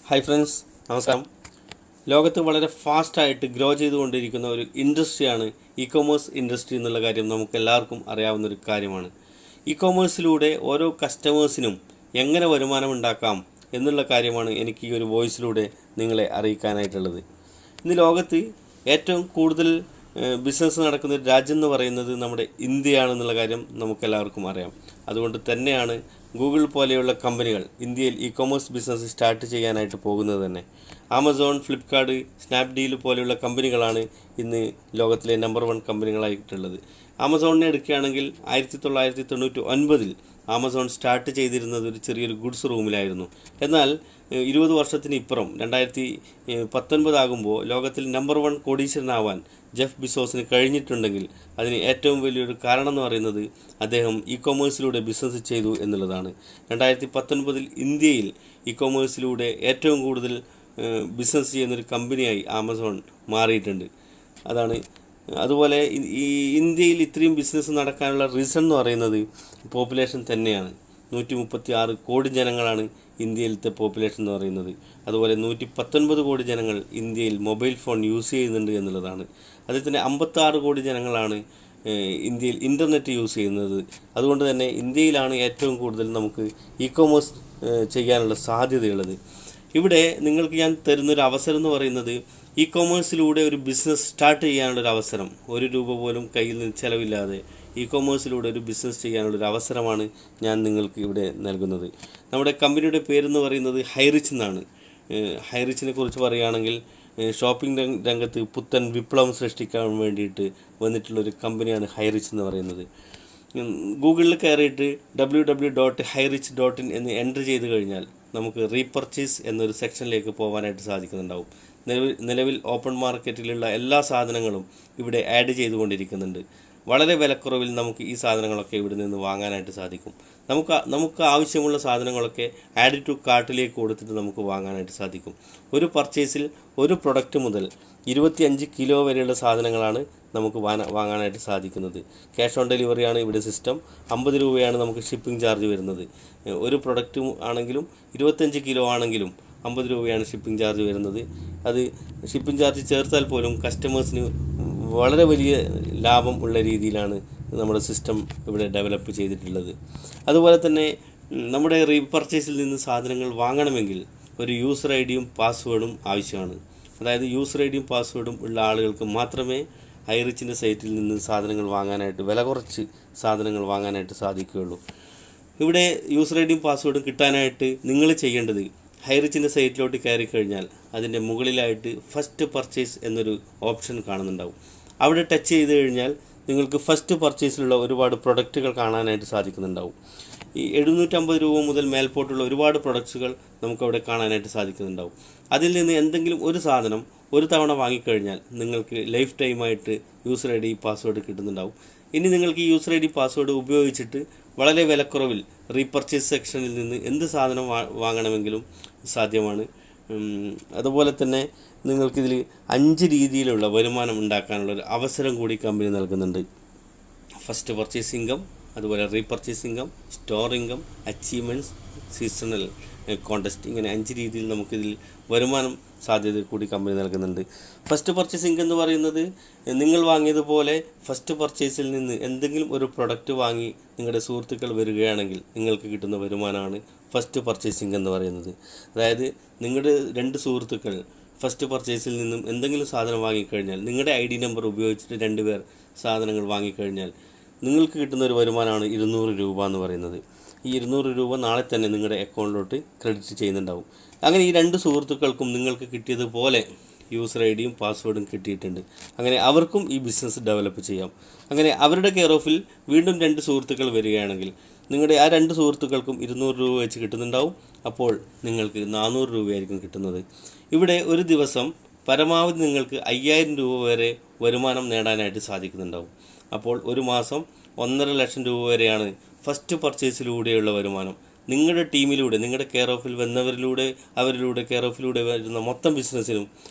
Hi friends, നമസ്കാരം. ലോകത്ത് വളരെ ഫാസ്റ്റായിട്ട് ഗ്രോ ചെയ്തുകൊണ്ടിരിക്കുന്ന ഒരു ഇൻഡസ്ട്രിയാണ് ഇ കൊമേഴ്സ് ഇൻഡസ്ട്രി എന്നുള്ള കാര്യം നമുക്ക് എല്ലാവർക്കും അറിയാവുന്നൊരു കാര്യമാണ്. ഇ കൊമേഴ്സിലൂടെ ഓരോ കസ്റ്റമേഴ്സിനും എങ്ങനെ വരുമാനം ഉണ്ടാക്കാം എന്നുള്ള കാര്യമാണ് എനിക്ക് ഈ ഒരു വോയിസിലൂടെ നിങ്ങളെ അറിയിക്കാനായിട്ടുള്ളത്. ഇന്ന് ലോകത്ത് ഏറ്റവും കൂടുതൽ ബിസിനസ് നടക്കുന്ന ഒരു രാജ്യം എന്ന് പറയുന്നത് നമ്മുടെ ഇന്ത്യയാണെന്നുള്ള കാര്യം നമുക്കെല്ലാവർക്കും അറിയാം. അതുകൊണ്ട് തന്നെയാണ് ഗൂഗിൾ പോലെയുള്ള കമ്പനികൾ ഇന്ത്യയിൽ ഇ കൊമേഴ്സ് ബിസിനസ് സ്റ്റാർട്ട് ചെയ്യാനായിട്ട് പോകുന്നത് തന്നെ. ആമസോൺ, ഫ്ലിപ്കാർട്ട്, സ്നാപ്ഡീൽ പോലെയുള്ള കമ്പനികളാണ് ഇന്ന് ലോകത്തിലെ നമ്പർ 1 കമ്പനികളായിട്ടുള്ളത്. ആമസോണിനെ എടുക്കുകയാണെങ്കിൽ 1999 ആമസോൺ സ്റ്റാർട്ട് ചെയ്തിരുന്നത് ഒരു ചെറിയൊരു ഗുഡ്സ് റൂമിലായിരുന്നു. എന്നാൽ 20 വർഷത്തിന് ഇപ്പുറം 2019 ആകുമ്പോൾ ലോകത്തിൽ നമ്പർ 1 കോടീശ്വരനാവാൻ ജെഫ് ബിസോസിന് കഴിഞ്ഞിട്ടുണ്ടെങ്കിൽ അതിന് ഏറ്റവും വലിയൊരു കാരണം എന്ന് പറയുന്നത് അദ്ദേഹം ഇ കൊമേഴ്സിലൂടെ ബിസിനസ് ചെയ്തു എന്നുള്ളതാണ്. 2019 ഇന്ത്യയിൽ ഇ കൊമേഴ്സിലൂടെ ഏറ്റവും കൂടുതൽ ബിസിനസ് ചെയ്യുന്നൊരു കമ്പനിയായി ആമസോൺ മാറിയിട്ടുണ്ട്. അതുപോലെ ഈ ഇന്ത്യയിൽ ഇത്രയും ബിസിനസ് നടക്കാനുള്ള റീസൺ എന്ന് പറയുന്നത് പോപ്പുലേഷൻ തന്നെയാണ്. 136 കോടി ജനങ്ങളാണ് ഇന്ത്യയിലത്തെ പോപ്പുലേഷൻ എന്ന് പറയുന്നത്. അതുപോലെ 119 കോടി ജനങ്ങൾ ഇന്ത്യയിൽ മൊബൈൽ ഫോൺ യൂസ് ചെയ്യുന്നുണ്ട് എന്നുള്ളതാണ്. അതിൽ തന്നെ 56 കോടി ജനങ്ങളാണ് ഇന്ത്യയിൽ ഇൻ്റർനെറ്റ് യൂസ് ചെയ്യുന്നത്. അതുകൊണ്ട് തന്നെ ഇന്ത്യയിലാണ് ഏറ്റവും കൂടുതൽ നമുക്ക് ഇ കൊമേഴ്സ് ചെയ്യാനുള്ള സാധ്യതയുള്ളത്. ഇവിടെ നിങ്ങൾക്ക് ഞാൻ തരുന്നൊരു അവസരം എന്ന് പറയുന്നത് ഇ കൊമേഴ്സിലൂടെ ഒരു ബിസിനസ് സ്റ്റാർട്ട് ചെയ്യാനുള്ളൊരു അവസരം. 1 രൂപ പോലും കയ്യിൽ നിന്ന് ചിലവില്ലാതെ ഇ കൊമേഴ്സിലൂടെ ഒരു ബിസിനസ് ചെയ്യാനുള്ളൊരു അവസരമാണ് ഞാൻ നിങ്ങൾക്ക് ഇവിടെ നൽകുന്നത്. നമ്മുടെ കമ്പനിയുടെ പേരെന്ന് പറയുന്നത് ഹൈറിച്ച് എന്നാണ്. ഹൈറിച്ചിനെ കുറിച്ച് പറയുകയാണെങ്കിൽ ഷോപ്പിംഗ് രംഗത്ത് പുത്തൻ വിപ്ലവം സൃഷ്ടിക്കാൻ വേണ്ടിയിട്ട് വന്നിട്ടുള്ളൊരു കമ്പനിയാണ് ഹൈറിച്ച് എന്ന് പറയുന്നത്. ഗൂഗിളിൽ കയറിയിട്ട് www.hirich.in എന്ന് എൻ്റർ ചെയ്ത് കഴിഞ്ഞാൽ നമുക്ക് റീപർച്ചേസ് എന്നൊരു സെക്ഷനിലേക്ക് പോകാനായിട്ട് സാധിക്കുന്നുണ്ടാവും. നിലവിൽ ഓപ്പൺ മാർക്കറ്റിലുള്ള എല്ലാ സാധനങ്ങളും ഇവിടെ ആഡ് ചെയ്തുകൊണ്ടിരിക്കുന്നുണ്ട്. വളരെ വിലക്കുറവിൽ നമുക്ക് ഈ സാധനങ്ങളൊക്കെ ഇവിടെ നിന്ന് വാങ്ങാനായിട്ട് സാധിക്കും. നമുക്ക് ആവശ്യമുള്ള സാധനങ്ങളൊക്കെ ആഡ് ടു കാർട്ടിലേക്ക് കൊടുത്തിട്ട് നമുക്ക് വാങ്ങാനായിട്ട് സാധിക്കും. ഒരു പർച്ചേസിൽ ഒരു പ്രൊഡക്റ്റ് മുതൽ 25 കിലോ വരെയുള്ള സാധനങ്ങളാണ് നമുക്ക് വാങ്ങാനായിട്ട് സാധിക്കുന്നത്. ക്യാഷ് ഓൺ ഡെലിവറിയാണ് ഇവിടെ സിസ്റ്റം. 50 രൂപയാണ് നമുക്ക് ഷിപ്പിംഗ് ചാർജ് വരുന്നത്. ഒരു പ്രൊഡക്റ്റ് ആണെങ്കിലും 25 കിലോ ആണെങ്കിലും 50 രൂപയാണ് ഷിപ്പിംഗ് ചാർജ് വരുന്നത്. അത് ഷിപ്പിംഗ് ചാർജ് ചേർത്താൽ പോലും കസ്റ്റമേഴ്സിന് വളരെ വലിയ ലാഭം ഉള്ള രീതിയിലാണ് നമ്മുടെ സിസ്റ്റം ഇവിടെ ഡെവലപ്പ് ചെയ്തിട്ടുള്ളത്. അതുപോലെ തന്നെ നമ്മുടെ റീപർച്ചേസിൽ നിന്ന് സാധനങ്ങൾ വാങ്ങണമെങ്കിൽ ഒരു യൂസർ ഐ ഡിയും പാസ്വേഡും ആവശ്യമാണ്. അതായത് യൂസർ ഐ ഡിയും പാസ്വേഡും ഉള്ള ആളുകൾക്ക് മാത്രമേ ഹൈറിച്ചിൻ്റെ സൈറ്റിൽ നിന്ന് സാധനങ്ങൾ വാങ്ങാനായിട്ട്, വില കുറച്ച് സാധനങ്ങൾ വാങ്ങാനായിട്ട് സാധിക്കുകയുള്ളൂ. ഇവിടെ യൂസർ ഐ ഡിയും പാസ്വേഡും കിട്ടാനായിട്ട് നിങ്ങൾ ചെയ്യേണ്ടത് ഹൈറിച്ചിൻ്റെ സൈറ്റിലോട്ട് കയറി കഴിഞ്ഞാൽ അതിൻ്റെ മുകളിലായിട്ട് ഫസ്റ്റ് പർച്ചേസ് എന്നൊരു ഓപ്ഷൻ കാണുന്നുണ്ടാവും. അവിടെ ടച്ച് ചെയ്ത് കഴിഞ്ഞാൽ നിങ്ങൾക്ക് ഫസ്റ്റ് പർച്ചേസിലുള്ള ഒരുപാട് പ്രൊഡക്റ്റുകൾ കാണാനായിട്ട് സാധിക്കുന്നുണ്ടാവും. ഈ 750 രൂപ മുതൽ മേൽപോട്ടുള്ള ഒരുപാട് പ്രൊഡക്ട്സുകൾ നമുക്കവിടെ കാണാനായിട്ട് സാധിക്കുന്നുണ്ടാവും. അതിൽ നിന്ന് എന്തെങ്കിലും ഒരു സാധനം ഒരു തവണ വാങ്ങിക്കഴിഞ്ഞാൽ നിങ്ങൾക്ക് ലൈഫ് ടൈമായിട്ട് യൂസർ ഐ ഡി പാസ്വേഡ് കിട്ടുന്നുണ്ടാവും. ഇനി നിങ്ങൾക്ക് ഈ യൂസർ ഐ ഡി പാസ്വേഡ് ഉപയോഗിച്ചിട്ട് വളരെ വിലക്കുറവിൽ റീപർച്ചേസ് സെക്ഷനിൽ നിന്ന് എന്ത് സാധനം വാങ്ങണമെങ്കിലും സാധ്യമാണ്. അതുപോലെ തന്നെ നിങ്ങൾക്കിതിൽ 5 രീതിയിലുള്ള വരുമാനം ഉണ്ടാക്കാനുള്ളൊരു അവസരം കൂടി കമ്പനി നൽകുന്നുണ്ട്. ഫസ്റ്റ് പർച്ചേസ് ഇൻകം, അതുപോലെ repurchase income, store income, achievements, seasonal contest, ഇങ്ങനെ 5 രീതിയിൽ നമുക്കിതിൽ വരുമാനം സാധ്യത കൂടി കമ്പനി നൽകുന്നുണ്ട്. ഫസ്റ്റ് പർച്ചേസ് ഇൻകം എന്ന് പറയുന്നത് നിങ്ങൾ വാങ്ങിയതുപോലെ ഫസ്റ്റ് പർച്ചേസിൽ നിന്ന് എന്തെങ്കിലും ഒരു പ്രൊഡക്റ്റ് വാങ്ങി നിങ്ങളുടെ സുഹൃത്തുക്കൾ വരികയാണെങ്കിൽ നിങ്ങൾക്ക് കിട്ടുന്ന വരുമാനമാണ് ഫസ്റ്റ് പർച്ചേസിംഗ് എന്ന് പറയുന്നത്. അതായത് നിങ്ങളുടെ 2 സുഹൃത്തുക്കൾ ഫസ്റ്റ് പർച്ചേസിൽ നിന്നും എന്തെങ്കിലും സാധനം വാങ്ങിക്കഴിഞ്ഞാൽ നിങ്ങളുടെ ID നമ്പർ ഉപയോഗിച്ചിട്ട് 2 പേർ സാധനങ്ങൾ വാങ്ങിക്കഴിഞ്ഞാൽ നിങ്ങൾക്ക് കിട്ടുന്ന ഒരു വരുമാനമാണ് 200 രൂപ എന്ന് പറയുന്നത്. ഈ 200 രൂപ നാളെ തന്നെ നിങ്ങളുടെ അക്കൗണ്ടിലോട്ട് ക്രെഡിറ്റ് ചെയ്യുന്നുണ്ടാവും. അങ്ങനെ ഈ 2 സുഹൃത്തുക്കൾക്കും നിങ്ങൾക്ക് കിട്ടിയതുപോലെ യൂസർ ഐ ഡിയും പാസ്വേഡും കിട്ടിയിട്ടുണ്ട്. അങ്ങനെ അവർക്കും ഈ ബിസിനസ് ഡെവലപ്പ് ചെയ്യാം. അങ്ങനെ അവരുടെ കെയർ ഓഫിൽ വീണ്ടും 2 സുഹൃത്തുക്കൾ വരികയാണെങ്കിൽ നിങ്ങളുടെ ആ 2 സുഹൃത്തുക്കൾക്കും 200 രൂപ വെച്ച് കിട്ടുന്നുണ്ടാവും. അപ്പോൾ നിങ്ങൾക്ക് 400 രൂപയായിരിക്കും കിട്ടുന്നത്. ഇവിടെ ഒരു ദിവസം പരമാവധി നിങ്ങൾക്ക് 5000 രൂപ വരെ വരുമാനം നേടാനായിട്ട് സാധിക്കുന്നുണ്ടാവും. അപ്പോൾ ഒരു മാസം 1.5 ലക്ഷം രൂപ വരെയാണ് ഫസ്റ്റ് പർച്ചേസിലൂടെയുള്ള വരുമാനം. നിങ്ങളുടെ ടീമിലൂടെ, നിങ്ങളുടെ കെയർ ഓഫിൽ വന്നവരിലൂടെ കെയർ ഓഫിലൂടെ വരുന്ന മൊത്തം ബിസിനസ്സിനും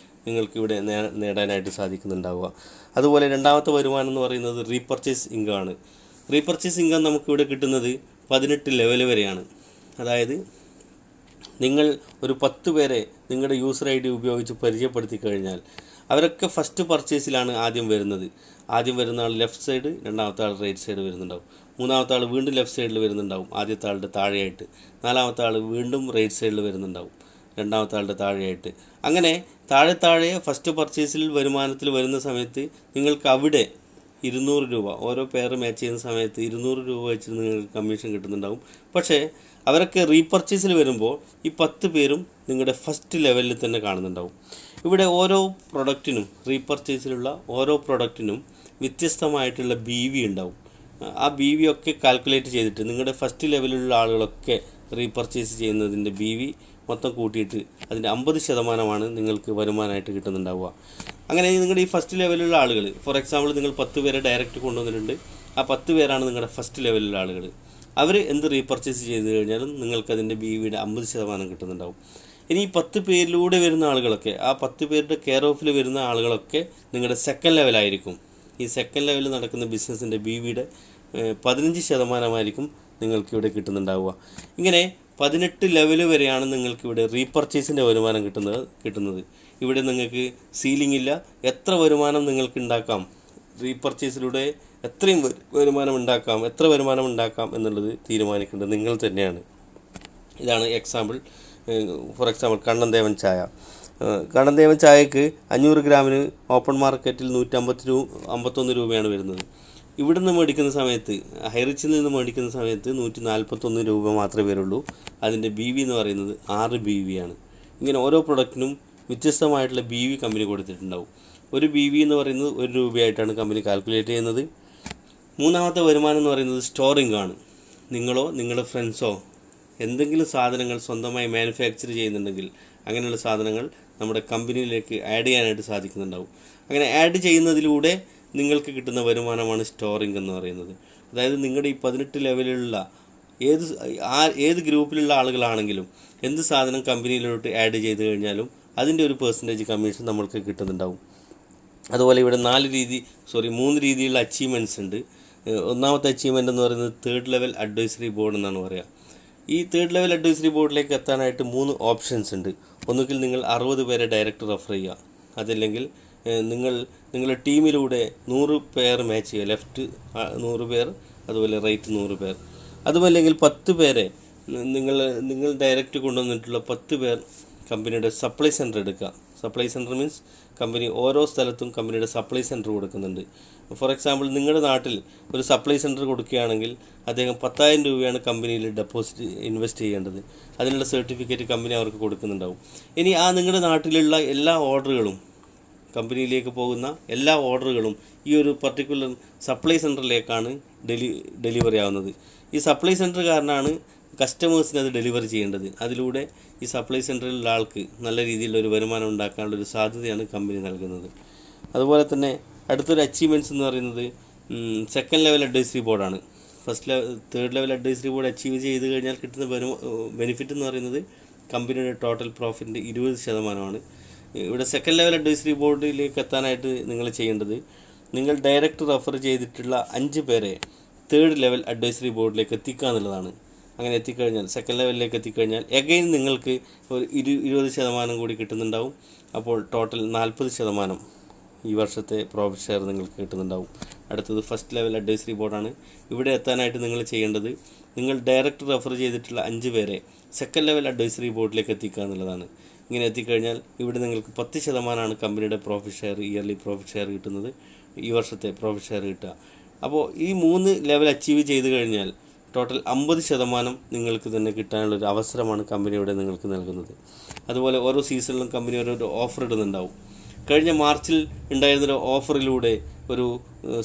നിങ്ങൾക്കിവിടെ നേടാനായിട്ട് സാധിക്കുന്നുണ്ടാവുക. അതുപോലെ രണ്ടാമത്തെ വരുമാനം എന്ന് പറയുന്നത് റീപർച്ചേസ് ഇൻകം ആണ്. റീപർച്ചേസ് ഇൻകം നമുക്കിവിടെ കിട്ടുന്നത് 18 ലെവൽ വരെയാണ്. അതായത് നിങ്ങൾ ഒരു 10 പേരെ നിങ്ങളുടെ യൂസർ ഐ ഡി ഉപയോഗിച്ച് പരിചയപ്പെടുത്തി കഴിഞ്ഞാൽ അവരൊക്കെ ഫസ്റ്റ് പർച്ചേസിലാണ് ആദ്യം വരുന്നത്. ആദ്യം വരുന്ന ആൾ ലെഫ്റ്റ് സൈഡ്, രണ്ടാമത്തെ ആൾ റൈറ്റ് സൈഡ് വരുന്നുണ്ടാവും, മൂന്നാമത്തെ ആൾ വീണ്ടും ലെഫ്റ്റ് സൈഡിൽ വരുന്നുണ്ടാവും ആദ്യത്തെ ആളുടെ താഴെയായിട്ട്, നാലാമത്തെ ആൾ വീണ്ടും റൈറ്റ് സൈഡിൽ വരുന്നുണ്ടാവും രണ്ടാമത്തെ ആളുടെ താഴെയായിട്ട്. അങ്ങനെ താഴെ ഫസ്റ്റ് പർച്ചേസിൽ വരുമാനത്തിൽ വരുന്ന സമയത്ത് നിങ്ങൾക്ക് അവിടെ 200 രൂപ ഓരോ പെയർ മാച്ച് ചെയ്യുന്ന സമയത്ത് 200 രൂപ വെച്ചിട്ട് നിങ്ങൾക്ക് കമ്മീഷൻ കിട്ടുന്നുണ്ടാവും. പക്ഷേ അവരൊക്കെ റീപർച്ചേസിൽ വരുമ്പോൾ ഈ 10 പേരും നിങ്ങളുടെ ഫസ്റ്റ് ലെവലിൽ തന്നെ കാണുന്നുണ്ടാവും. ഇവിടെ ഓരോ പ്രൊഡക്റ്റിനും റീപർച്ചേസിലുള്ള ഓരോ പ്രൊഡക്റ്റിനും വ്യത്യസ്തമായിട്ടുള്ള BV ഉണ്ടാവും. ആ BV ഒക്കെ കാൽക്കുലേറ്റ് ചെയ്തിട്ട് നിങ്ങളുടെ ഫസ്റ്റ് ലെവലിലുള്ള ആളുകളൊക്കെ റീപർച്ചേസ് ചെയ്യുന്നതിൻ്റെ BV മൊത്തം കൂട്ടിയിട്ട് അതിൻ്റെ 50% നിങ്ങൾക്ക് വരുമാനമായിട്ട് കിട്ടുന്നുണ്ടാവുക. അങ്ങനെ നിങ്ങളുടെ ഈ ഫസ്റ്റ് ലെവലിലുള്ള ആളുകൾ, ഫോർ എക്സാമ്പിൾ നിങ്ങൾ 10 പേരെ ഡയറക്റ്റ് കൊണ്ടുവന്നിട്ടുണ്ട്. ആ 10 പേരാണ് നിങ്ങളുടെ ഫസ്റ്റ് ലെവലിലുള്ള ആളുകൾ. അവർ എന്ത് റീപർച്ചേസ് ചെയ്ത് കഴിഞ്ഞാലും നിങ്ങൾക്കതിൻ്റെ BVയുടെ 50% കിട്ടുന്നുണ്ടാവും. ഇനി ഈ 10 പേരിലൂടെ വരുന്ന ആളുകളൊക്കെ, ആ 10 പേരുടെ കെയർ ഓഫിൽ വരുന്ന ആളുകളൊക്കെ നിങ്ങളുടെ സെക്കൻഡ് ലെവലായിരിക്കും. ഈ സെക്കൻഡ് ലെവലിൽ നടക്കുന്ന ബിസിനസ്സിൻ്റെ BVയുടെ 15% നിങ്ങൾക്കിവിടെ കിട്ടുന്നുണ്ടാവുക. ഇങ്ങനെ 18 ലെവൽ വരെയാണ് നിങ്ങൾക്കിവിടെ റീപർച്ചേസിൻ്റെ വരുമാനം കിട്ടുന്നത്. ഇവിടെ നിങ്ങൾക്ക് സീലിംഗ് ഇല്ല. എത്ര വരുമാനം നിങ്ങൾക്ക് ഉണ്ടാക്കാം, റീപർച്ചേസിലൂടെ എത്രയും എത്ര വരുമാനം ഉണ്ടാക്കാം എന്നുള്ളത് തീരുമാനിക്കേണ്ടത് നിങ്ങൾ തന്നെയാണ്. ഇതാണ് എക്സാമ്പിൾ. ഫോർ എക്സാമ്പിൾ കണ്ണൻദേവൻ ചായക്ക് 500 ഗ്രാമിന് ഓപ്പൺ മാർക്കറ്റിൽ 151 രൂപയാണ് വരുന്നത്. ഇവിടുന്ന് മേടിക്കുന്ന സമയത്ത്, ഹൈറിച്ചിൽ നിന്ന് മേടിക്കുന്ന സമയത്ത് 141 രൂപ മാത്രമേ വരുള്ളൂ. അതിൻ്റെ BV എന്ന് പറയുന്നത് 6 BV ആണ്. ഇങ്ങനെ ഓരോ പ്രൊഡക്റ്റിനും വ്യത്യസ്തമായിട്ടുള്ള BV കമ്പനി കൊടുത്തിട്ടുണ്ടാവും. ഒരു BV എന്ന് പറയുന്നത് 1 രൂപയായിട്ടാണ് കമ്പനി കാൽക്കുലേറ്റ് ചെയ്യുന്നത്. മൂന്നാമത്തെ വരുമാനം എന്ന് പറയുന്നത് സ്റ്റോറിംഗ് ആണ്. നിങ്ങളോ നിങ്ങളുടെ ഫ്രണ്ട്സോ എന്തെങ്കിലും സാധനങ്ങൾ സ്വന്തമായി മാനുഫാക്ചർ ചെയ്യുന്നുണ്ടെങ്കിൽ അങ്ങനെയുള്ള സാധനങ്ങൾ നമ്മുടെ കമ്പനിയിലേക്ക് ആഡ് ചെയ്യാനായിട്ട് സാധിക്കുന്നുണ്ടാവും. അങ്ങനെ ആഡ് ചെയ്യുന്നതിലൂടെ നിങ്ങൾക്ക് കിട്ടുന്ന വരുമാനമാണ് സ്റ്റോറിംഗ് എന്ന് പറയുന്നത്. അതായത് നിങ്ങളുടെ ഈ 18 ലെവലിലുള്ള ഏത് ഗ്രൂപ്പിലുള്ള ആളുകളാണെങ്കിലും എന്ത് സാധനം കമ്പനിയിലോട്ട് ആഡ് ചെയ്ത് കഴിഞ്ഞാലും അതിൻ്റെ ഒരു പെർസെൻറ്റേജ് കമ്മീഷൻ നമ്മൾക്ക് കിട്ടുന്നുണ്ടാവും. അതുപോലെ ഇവിടെ 3 രീതിയിലുള്ള അച്ചീവ്മെൻറ്റ്സ് ഉണ്ട്. ഒന്നാമത്തെ അച്ചീവ്മെൻ്റ് എന്ന് പറയുന്നത് തേർഡ് ലെവൽ അഡ്വൈസറി ബോർഡ് എന്നാണ് പറയുക. ഈ തേർഡ് ലെവൽ അഡ്വൈസറി ബോർഡിലേക്ക് എത്താനായിട്ട് 3 ഓപ്ഷൻസ് ഉണ്ട്. ഒന്നുകിൽ നിങ്ങൾ 60 പേരെ ഡയറക്റ്റ് റെഫർ ചെയ്യുക, അതല്ലെങ്കിൽ നിങ്ങളുടെ ടീമിലൂടെ 100 പേർ മാച്ച് ചെയ്യുക, ലെഫ്റ്റ് 100 പേർ അതുപോലെ റൈറ്റ് 100 പേർ. അതുമല്ലെങ്കിൽ 10 പേരെ നിങ്ങൾ ഡയറക്റ്റ് കൊണ്ടുവന്നിട്ടുള്ള 10 പേർ കമ്പനിയുടെ സപ്ലൈ സെൻറ്റർ എടുക്കുക. സപ്ലൈ സെൻറ്റർ മീൻസ് കമ്പനി ഓരോ സ്ഥലത്തും കമ്പനിയുടെ സപ്ലൈ സെൻറ്റർ കൊടുക്കുന്നുണ്ട്. ഫോർ എക്സാമ്പിൾ നിങ്ങളുടെ നാട്ടിൽ ഒരു സപ്ലൈ സെൻറ്റർ കൊടുക്കുകയാണെങ്കിൽ അദ്ദേഹം 10,000 രൂപയാണ് കമ്പനിയിൽ ഇൻവെസ്റ്റ് ചെയ്യേണ്ടത്. അതിനുള്ള സർട്ടിഫിക്കറ്റ് കമ്പനി അവർക്ക് കൊടുക്കുന്നുണ്ടാവും. ഇനി നിങ്ങളുടെ നാട്ടിലുള്ള എല്ലാ ഓർഡറുകളും, കമ്പനിയിലേക്ക് പോകുന്ന എല്ലാ ഓർഡറുകളും ഈ ഒരു പർട്ടിക്കുലർ സപ്ലൈ സെൻറ്ററിലേക്കാണ് ഡെലിവറി ആവുന്നത്. ഈ സപ്ലൈ സെൻറ്ററുകാരനാണ് കസ്റ്റമേഴ്സിന് അത് ഡെലിവറി ചെയ്യേണ്ടത്. അതിലൂടെ ഈ സപ്ലൈ സെൻറ്ററിലുള്ള ആൾക്ക് നല്ല രീതിയിലൊരു വരുമാനം ഉണ്ടാക്കാനുള്ളൊരു സാധ്യതയാണ് കമ്പനി നൽകുന്നത്. അതുപോലെ തന്നെ അടുത്തൊരു അച്ചീവ്മെൻറ്റ്സ് എന്ന് പറയുന്നത് സെക്കൻഡ് ലെവൽ അഡ്വൈസറി ബോർഡാണ്. Third level advisory board achieve ചെയ്ത് കഴിഞ്ഞാൽ കിട്ടുന്ന ബെനിഫിറ്റ് എന്ന് പറയുന്നത് കമ്പനിയുടെ ടോട്ടൽ പ്രോഫിറ്റിൻ്റെ 20%. ഇവിടെ സെക്കൻഡ് ലെവൽ അഡ്വൈസറി ബോർഡിലേക്ക് എത്താനായിട്ട് നിങ്ങൾ ചെയ്യേണ്ടത്, നിങ്ങൾ ഡയറക്റ്റ് റെഫർ ചെയ്തിട്ടുള്ള 5 പേരെ തേർഡ് ലെവൽ അഡ്വൈസറി ബോർഡിലേക്ക് എത്തിക്കുക എന്നുള്ളതാണ്. അങ്ങനെ എത്തിക്കഴിഞ്ഞാൽ സെക്കൻഡ് ലെവലിലേക്ക് എത്തിക്കഴിഞ്ഞാൽ എഗെയിൻ നിങ്ങൾക്ക് ഒരു 20% കൂടി കിട്ടുന്നുണ്ടാവും. അപ്പോൾ ടോട്ടൽ 40% ഈ വർഷത്തെ പ്രോഫിറ്റ് ഷെയർ നിങ്ങൾക്ക് കിട്ടുന്നുണ്ടാവും. അടുത്തത് ഫസ്റ്റ് ലെവൽ അഡ്വൈസറി ബോർഡാണ്. ഇവിടെ എത്താനായിട്ട് നിങ്ങൾ ചെയ്യേണ്ടത്, നിങ്ങൾ ഡയറക്റ്റ് റെഫർ ചെയ്തിട്ടുള്ള 5 പേരെ സെക്കൻഡ് ലെവൽ അഡ്വൈസറി ബോർഡിലേക്ക് എത്തിക്കുക എന്നുള്ളതാണ്. ഇങ്ങനെ എത്തിക്കഴിഞ്ഞാൽ ഇവിടെ നിങ്ങൾക്ക് 10% കമ്പനിയുടെ profit share, yearly profit share കിട്ടുന്നത്, ഈ വർഷത്തെ പ്രോഫിറ്റ് ഷെയർ കിട്ടുക. അപ്പോൾ ഈ 3 ലെവൽ അച്ചീവ് ചെയ്ത് കഴിഞ്ഞാൽ ടോട്ടൽ 50% നിങ്ങൾക്ക് തന്നെ കിട്ടാനുള്ളൊരു അവസരമാണ് കമ്പനി ഇവിടെ നിങ്ങൾക്ക് നൽകുന്നത്. അതുപോലെ ഓരോ സീസണിലും കമ്പനി ഓരോ ഓഫർ ഇടുന്നുണ്ടാവും. കഴിഞ്ഞ മാർച്ചിൽ ഉണ്ടായിരുന്നൊരു ഓഫറിലൂടെ ഒരു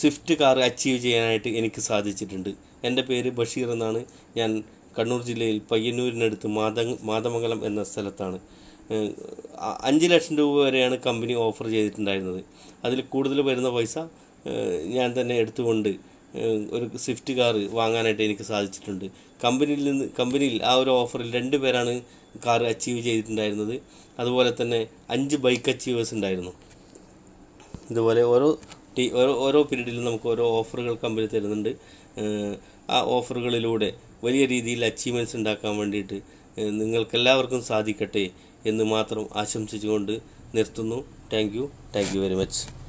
സ്വിഫ്റ്റ് കാർ അച്ചീവ് ചെയ്യാനായിട്ട് എനിക്ക് സാധിച്ചിട്ടുണ്ട്. എൻ്റെ പേര് ബഷീർ എന്നാണ്. ഞാൻ കണ്ണൂർ ജില്ലയിൽ പയ്യന്നൂരിനടുത്ത് മാതമംഗലം എന്ന സ്ഥലത്താണ്. 5 ലക്ഷം രൂപ വരെയാണ് കമ്പനി ഓഫർ ചെയ്തിട്ടുണ്ടായിരുന്നത്. അതിൽ കൂടുതൽ വരുന്ന പൈസ ഞാൻ തന്നെ എടുത്തുകൊണ്ട് ഒരു സ്വിഫ്റ്റ് കാർ വാങ്ങാനായിട്ട് എനിക്ക് സാധിച്ചിട്ടുണ്ട്. കമ്പനിയിൽ ആ ഒരു ഓഫറിൽ 2 പേരാണ് കാർ അച്ചീവ് ചെയ്തിട്ടുണ്ടായിരുന്നത്. അതുപോലെ തന്നെ 5 ബൈക്ക് അച്ചീവേഴ്സ് ഉണ്ടായിരുന്നു. ഇതുപോലെ ഓരോ പീരീഡിലും നമുക്ക് ഓരോ ഓഫറുകൾ കമ്പനി തരുന്നുണ്ട്. ആ ഓഫറുകളിലൂടെ വലിയ രീതിയിൽ അച്ചീവ്മെൻറ്റ്സ് ഉണ്ടാക്കാൻ വേണ്ടിയിട്ട് നിങ്ങൾക്കെല്ലാവർക്കും സാധിക്കട്ടെ എന്ന് മാത്രം ആശംസിച്ചുകൊണ്ട് നിർത്തുന്നു. Thank you very much.